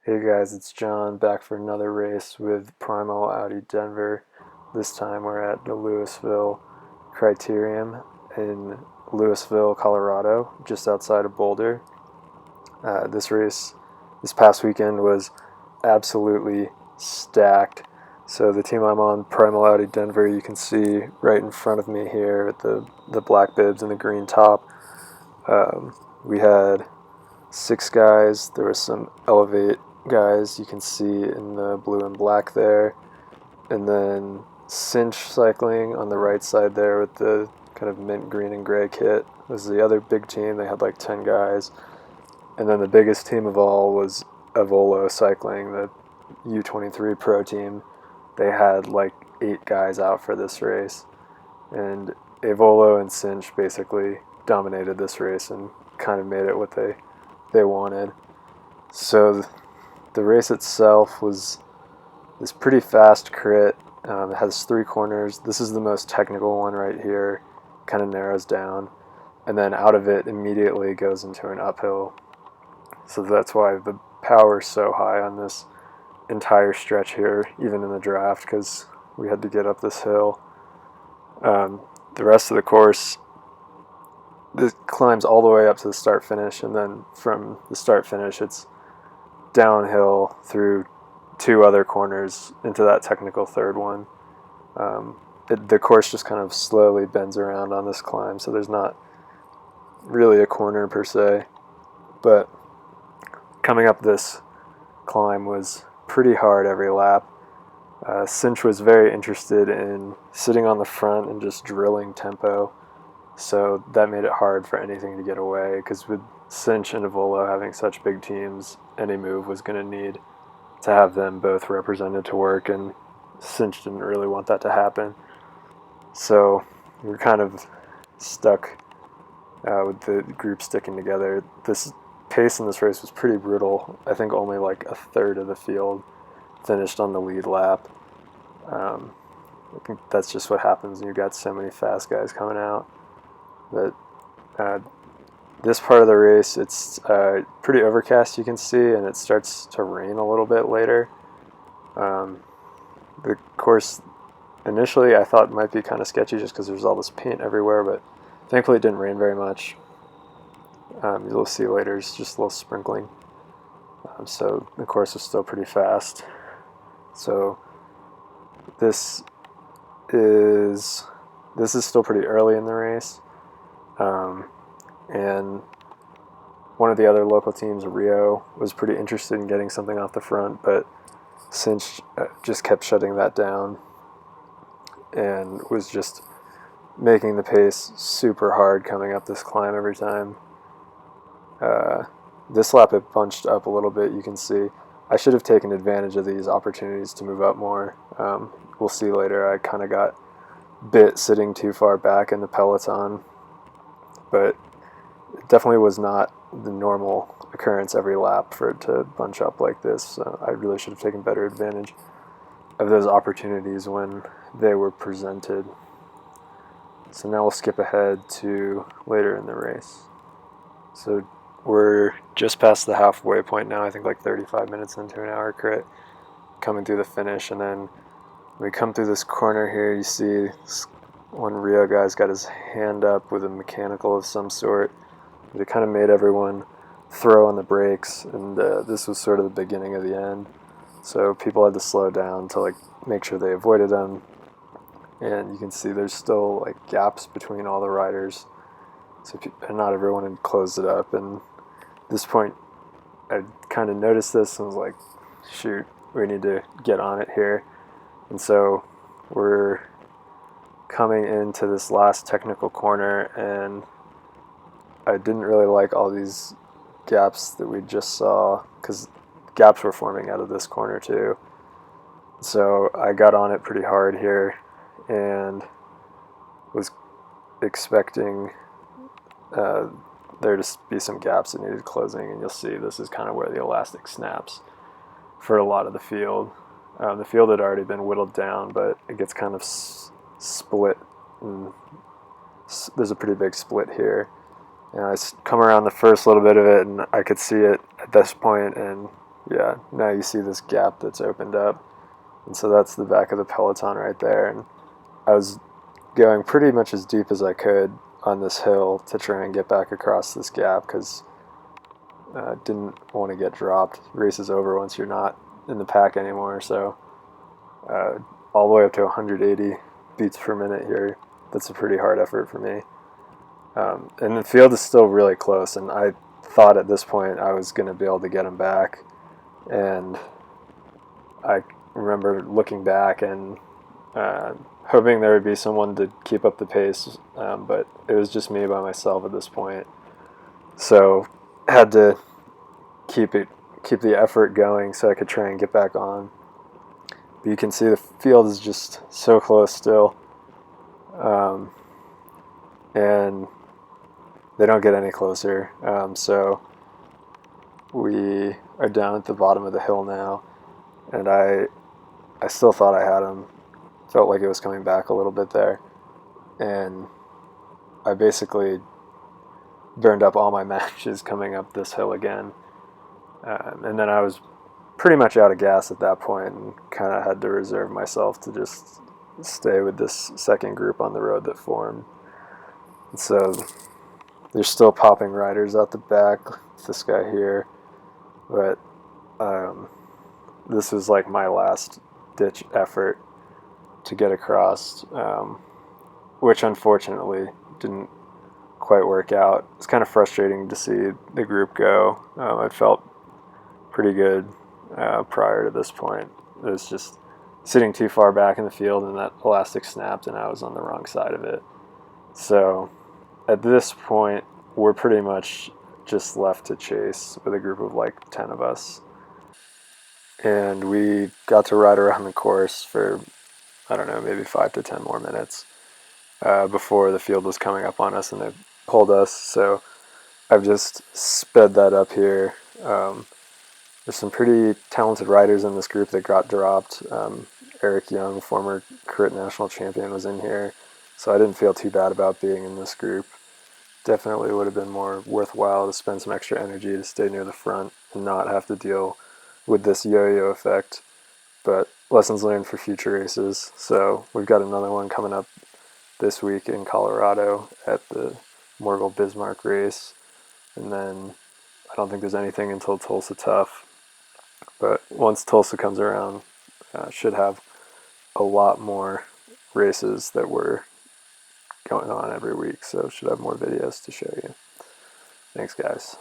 Hey guys, it's John back for another race with Primal-Audi Denver. This time we're at the Louisville Criterium in Louisville, Colorado, just outside of Boulder. This race this past weekend was absolutely stacked. So the team I'm on, Primal-Audi Denver, you can see right in front of me here with the black bibs and the green top. We had 6 guys. There were some Elevate guys you can see in the blue and black there. And then Cinch cycling on the right side there with the kind of mint green and gray kit was the other big team. They had like 10 guys. And then the biggest team of all was Aevolo cycling, the U23 pro team. They had like 8 guys out for this race. And Aevolo and Cinch basically dominated this race and kind of made it what they wanted. So the race itself was this pretty fast crit. It has 3 corners. This is the most technical one right here. Kind of narrows down. And then out of it immediately goes into an uphill. So that's why the power is so high on this entire stretch here, even in the draft, because we had to get up this hill. The rest of the course, it climbs all the way up to the start finish, and then from the start finish it's downhill through 2 other corners into that technical third one. The course just kind of slowly bends around on this climb, so there's not really a corner per se, but coming up this climb was pretty hard every lap. Cinch was very interested in sitting on the front and just drilling tempo, so that made it hard for anything to get away, because with Cinch and Aevolo having such big teams, any move was going to need to have them both represented to work, and Cinch didn't really want that to happen. So we were kind of stuck with the group sticking together. This pace in this race was pretty brutal. I think only like a third of the field finished on the lead lap. I think that's just what happens when you got so many fast guys coming out. But this part of the race, it's pretty overcast, you can see, and it starts to rain a little bit later. The course initially I thought might be kind of sketchy just because there's all this paint everywhere, but thankfully it didn't rain very much. You'll see later, it's just a little sprinkling. So the course is still pretty fast. So this is still pretty early in the race. And one of the other local teams, Rio, was pretty interested in getting something off the front, but Cinch just kept shutting that down and was just making the pace super hard coming up this climb every time. This lap it bunched up a little bit, you can see. I should have taken advantage of these opportunities to move up more. We'll see later, I kind of got bit sitting too far back in the peloton, but it definitely was not the normal occurrence every lap for it to bunch up like this. So I really should have taken better advantage of those opportunities when they were presented. So now we'll skip ahead to later in the race. So we're just past the halfway point now, I think like 35 minutes into an hour crit, coming through the finish, and then when we come through this corner here, you see one Rio guy's got his hand up with a mechanical of some sort. It kind of made everyone throw on the brakes, and this was sort of the beginning of the end. So people had to slow down to like make sure they avoided them. And you can see there's still like gaps between all the riders. So not everyone had closed it up. And at this point, I kind of noticed this and was like, shoot, we need to get on it here. And so we're coming into this last technical corner, and I didn't really like all these gaps that we just saw, because gaps were forming out of this corner too. So I got on it pretty hard here and was expecting there to be some gaps that needed closing, and you'll see this is kind of where the elastic snaps for a lot of the field. The field had already been whittled down, but it gets kind of split, and there's a pretty big split here. And I come around the first little bit of it, and I could see it at this point, and Yeah, now you see this gap that's opened up. And so that's the back of the peloton right there. And I was going pretty much as deep as I could on this hill to try and get back across this gap because I didn't want to get dropped. Race is over once you're not in the pack anymore. So all the way up to 180 beats per minute here. That's a pretty hard effort for me. And the field is still really close, and I thought at this point I was going to be able to get him back. And I remember looking back and hoping there would be someone to keep up the pace, but it was just me by myself at this point. So had to keep the effort going so I could try and get back on. But you can see the field is just so close still, and they don't get any closer. So we are down at the bottom of the hill now, and I still thought I had him. Felt like it was coming back a little bit there, and I basically burned up all my matches coming up this hill again. And then I was pretty much out of gas at that point and kind of had to reserve myself to just stay with this second group on the road that formed. And so there's still popping riders out the back, this guy here, but this was like my last ditch effort to get across, which unfortunately didn't quite work out. It's kind of frustrating to see the group go. I felt pretty good prior to this point. It was just sitting too far back in the field, and that elastic snapped, and I was on the wrong side of it. So at this point, we're pretty much just left to chase with a group of like 10 of us. And we got to ride around the course for, I don't know, maybe 5 to 10 more minutes before the field was coming up on us and they pulled us. So I've just sped that up here. There's some pretty talented riders in this group that got dropped. Eric Young, former crit national champion, was in here, so I didn't feel too bad about being in this group. Definitely would have been more worthwhile to spend some extra energy to stay near the front and not have to deal with this yo-yo effect. But lessons learned for future races. So we've got another one coming up this week in Colorado at the Morgul Bismarck race. And then I don't think there's anything until Tulsa Tough. But once Tulsa comes around, should have a lot more races that were going on every week. So should have more videos to show you. Thanks, guys.